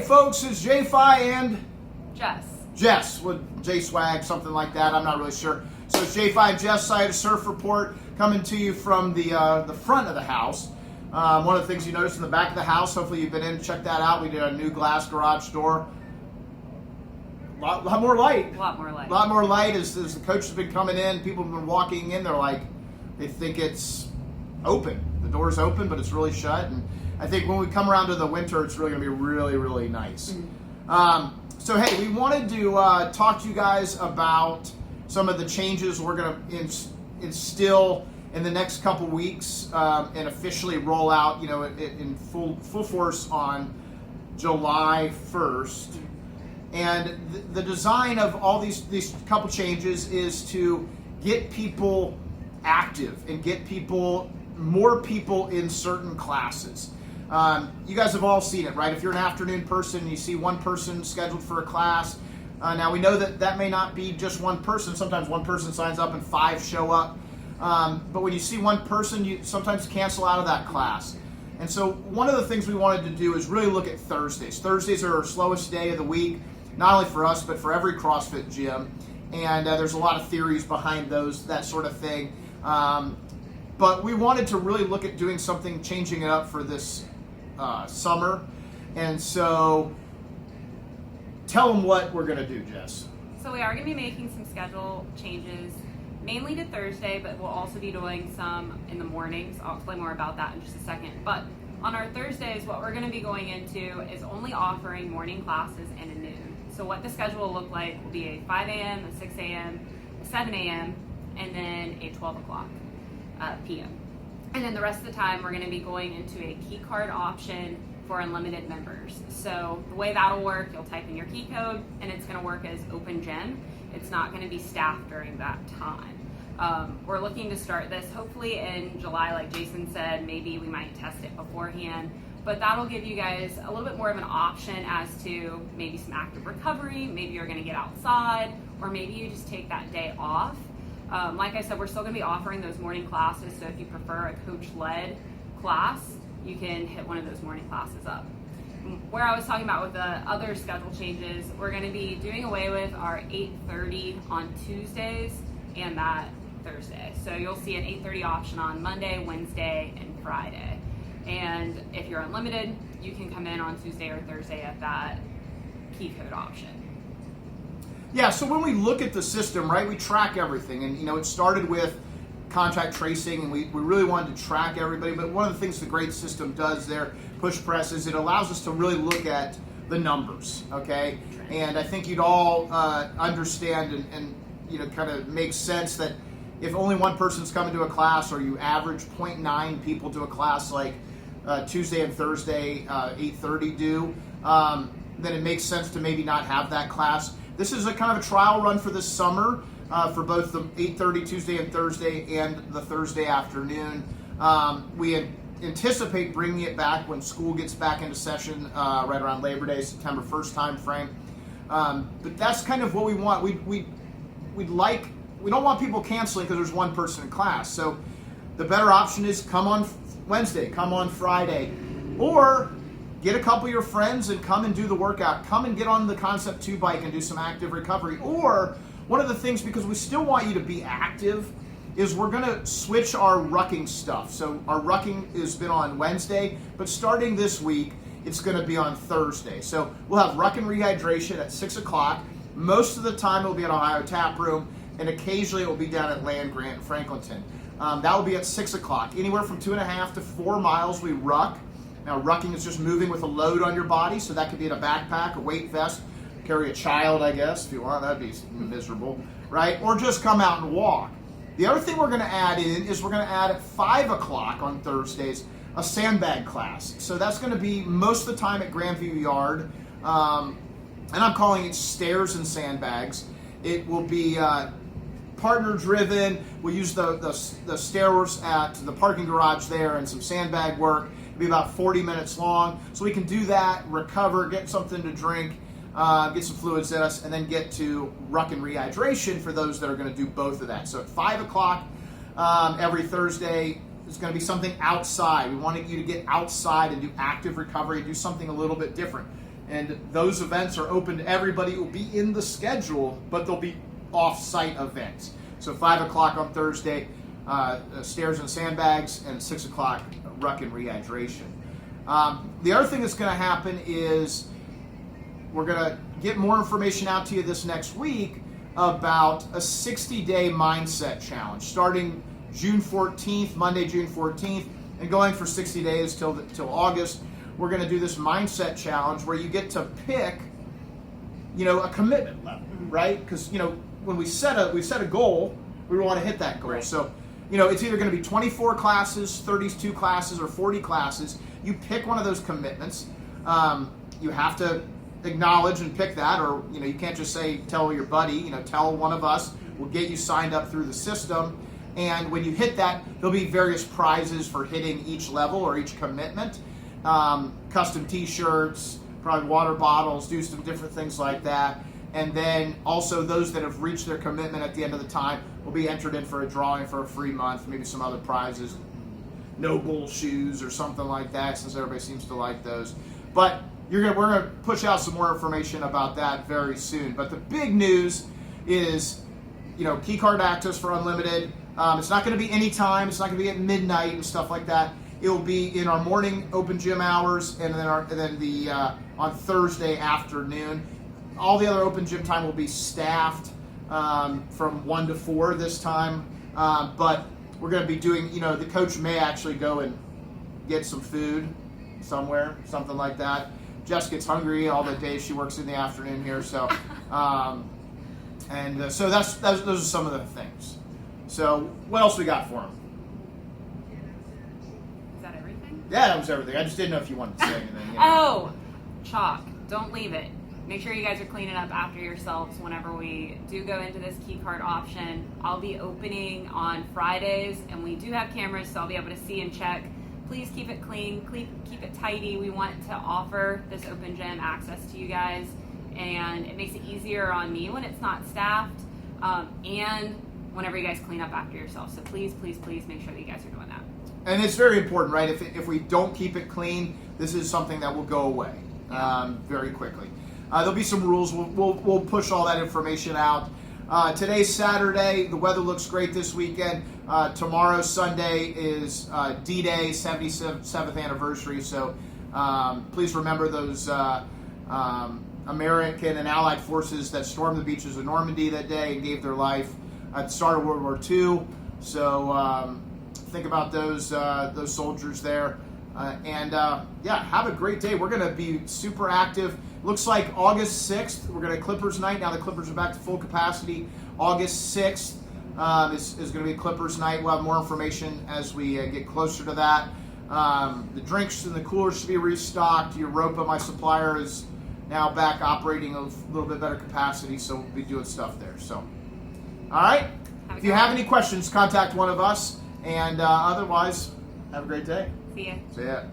folks, it's J-Fi and Jess with J-Swag, something like that. I'm not really sure. So it's J-Fi and Jess, Scioto Surf Report, coming to you from the front of the house. One of the things you noticed in the back of the house, hopefully you've been in, check that out. We did a new glass garage door. A lot more light. A lot more light. A lot more light as the coach has been coming in. People have been walking in. They're like, they think it's open. The door's open, but it's really shut. And I think when we come around to the winter, it's really going to be really, really nice. Mm-hmm. So, hey, we wanted to talk to you guys about some of the changes we're going to instill in the next couple weeks and officially roll out, in full force on July 1st. And the design of all these couple changes is to get people active and get more people in certain classes. You guys have all seen it, right? If you're an afternoon person and you see one person scheduled for a class, now we know that may not be just one person. Sometimes one person signs up and 5 show up. But when you see one person, you sometimes cancel out of that class. And so one of the things we wanted to do is really look at Thursdays. Thursdays are our slowest day of the week, not only for us, but for every CrossFit gym. And there's a lot of theories behind that sort of thing. But we wanted to really look at doing something, changing it up for this summer. And so tell them what we're going to do, Jess. So we are going to be making some schedule changes, mainly to Thursday, but we'll also be doing some in the mornings. I'll explain more about that in just a second. But on our Thursdays, what we're going to be going into is only offering morning classes and a noon. So what the schedule will look like will be a 5 a.m., a 6 a.m., a 7 a.m., and then a 12 o'clock p.m. And then the rest of the time, we're going to be going into a key card option for unlimited members. So the way that'll work, you'll type in your key code, and it's going to work as open gym. It's not going to be staffed during that time. We're looking to start this hopefully in July, like Jason said. Maybe we might test it beforehand, but that'll give you guys a little bit more of an option as to maybe some active recovery. Maybe you're going to get outside, or maybe you just take that day off. Like I said, we're still going to be offering those morning classes, so if you prefer a coach-led class, you can hit one of those morning classes up. Where I was talking about with the other schedule changes, we're going to be doing away with our 8:30 on Tuesdays and that Thursday. So you'll see an 8:30 option on Monday, Wednesday, and Friday. And if you're unlimited, you can come in on Tuesday or Thursday at that key code option. Yeah, so when we look at the system, right, we track everything. And, it started with contact tracing, and we really wanted to track everybody. But one of the things the great system does there, push press, is it allows us to really look at the numbers, okay? And I think you'd all understand and kind of makes sense that if only one person's coming to a class, or you average 0.9 people to a class like Tuesday and Thursday 8:30 do, then it makes sense to maybe not have that class. This is a kind of a trial run for this summer for both the 8:30 Tuesday and Thursday and the Thursday afternoon. We anticipate bringing it back when school gets back into session right around Labor Day, September 1st time frame. But that's kind of what we want. We don't want people canceling because there's one person in class. So the better option is come on Wednesday, come on Friday, or get a couple of your friends and come and do the workout. Come and get on the Concept 2 bike and do some active recovery. Or one of the things, because we still want you to be active, is we're going to switch our rucking stuff. So our rucking has been on Wednesday, but starting this week, it's going to be on Thursday. So we'll have ruck and rehydration at 6 o'clock. Most of the time it will be at Ohio Tap Room, and occasionally it will be down at Land Grant, Franklinton. That will be at 6 o'clock. Anywhere from 2.5 to 4 miles we ruck. Now, rucking is just moving with a load on your body, so that could be in a backpack, a weight vest, carry a child, I guess, if you want. That'd be miserable, right? Or just come out and walk. The other thing we're going to add in is we're going to add at 5 o'clock on Thursdays a sandbag class. So that's going to be most of the time at Grandview Yard, and I'm calling it stairs and sandbags. It will be partner-driven. We'll use the stairs at the parking garage there and some sandbag work. It'll be about 40 minutes long. So we can do that, recover, get something to drink, get some fluids in us, and then get to ruck and rehydration for those that are going to do both of that. So at 5 o'clock every Thursday, it's going to be something outside. We wanted you to get outside and do active recovery, do something a little bit different. And those events are open to everybody. It will be in the schedule, but they'll be off-site events. So 5 o'clock on Thursday, stairs and sandbags, and 6 o'clock, ruck and rehydration. The other thing that's going to happen is we're going to get more information out to you this next week about a 60-day mindset challenge starting June 14th, Monday, June 14th, and going for 60 days till August. We're going to do this mindset challenge where you get to pick, a commitment level, right? Because, when we set a goal, we want to hit that goal. Right. So, it's either going to be 24 classes, 32 classes, or 40 classes. You pick one of those commitments. You have to acknowledge and pick that, or you can't just say tell your buddy. Tell one of us. We'll get you signed up through the system. And when you hit that, there'll be various prizes for hitting each level or each commitment. Custom T-shirts, probably water bottles, do some different things like that. And then also those that have reached their commitment at the end of the time will be entered in for a drawing for a free month, maybe some other prizes, no bull shoes or something like that, since everybody seems to like those. But we're gonna push out some more information about that very soon. But the big news is, key card access for unlimited. It's not going to be any time. It's not going to be at midnight and stuff like that. It will be in our morning open gym hours, and then on Thursday afternoon. All the other open gym time will be staffed from 1 to 4 this time. But we're going to be doing, the coach may actually go and get some food somewhere, something like that. Jess gets hungry all the days she works in the afternoon here, so so those are some of the things. So what else we got for him? Is that everything? Yeah, that was everything. I just didn't know if you wanted to say anything. Oh, chalk. Don't leave it. Make sure you guys are cleaning up after yourselves whenever we do go into this key card option. I'll be opening on Fridays, and we do have cameras, so I'll be able to see and check. Please keep it clean, keep it tidy. We want to offer this open gym access to you guys, and it makes it easier on me when it's not staffed, and whenever you guys clean up after yourself. So please, please, please make sure that you guys are doing that. And it's very important, right? If we don't keep it clean, this is something that will go away very quickly. There'll be some rules. We'll push all that information out. Today's Saturday. The weather looks great this weekend. Tomorrow, Sunday, is D-Day, 77th anniversary. So please remember those American and Allied forces that stormed the beaches of Normandy that day and gave their life at the start of World War II. So think about those soldiers there. Have a great day. We're going to be super active. Looks like August 6th, we're going to Clippers night. Now the Clippers are back to full capacity. August 6th is going to be Clippers night. We'll have more information as we get closer to that. The drinks and the coolers should be restocked. Europa, my supplier, is now back operating a little bit better capacity, so we'll be doing stuff there. So, all right. If you have any questions, contact one of us. And otherwise, have a great day. See ya. See ya.